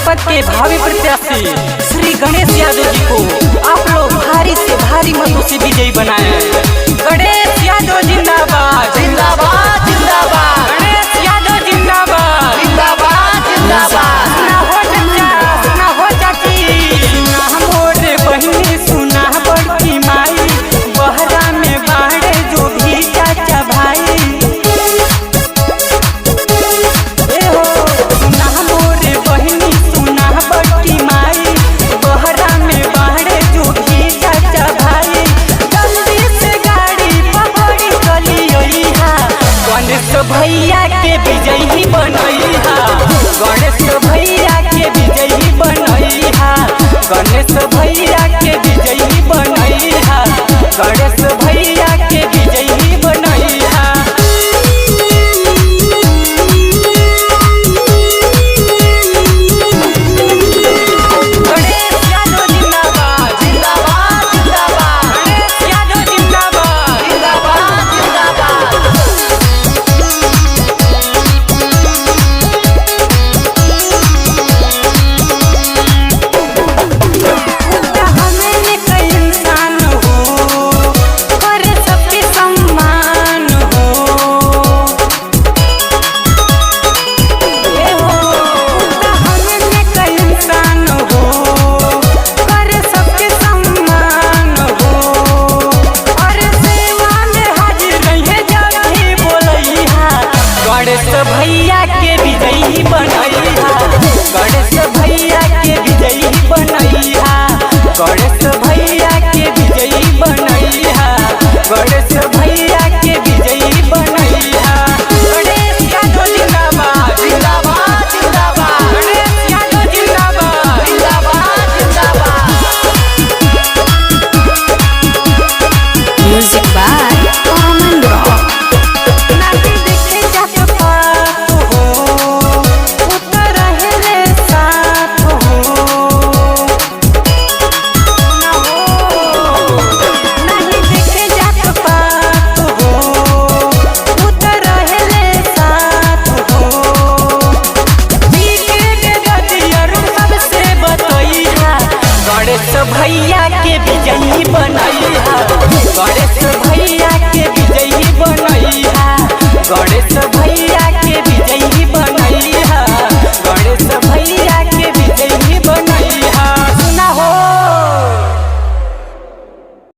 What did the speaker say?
जनपद के भावी प्रत्याशी श्री गणेश यादव जी को आप लोग भारी से भारी मतों से विजयी बनाए। गणेश यादव जिंदाबाद जिंदाबाद जिंदाबाद, गणेश यादव जिंदाबाद जिंदाबाद जिंदाबाद। सुना हो चचा सुना हो चाची, सुना मोर बहिनी सुना बड़की माई, बहरा में बाड़े जो भी चाचा भाई। भैया के विजयी बनैहा, गणेश भैया के विजयी बनैहा, गणेश भैया के विजयी बनैहा, गणेश भैया के विजयी बनैहा। गणेश यादव जिंदाबाद जिंदाबाद जिंदाबाद, गणेश यादव जिंदाबाद जिंदाबाद जिंदाबाद। गणेश भैया के विजयी बनैहा, गणेश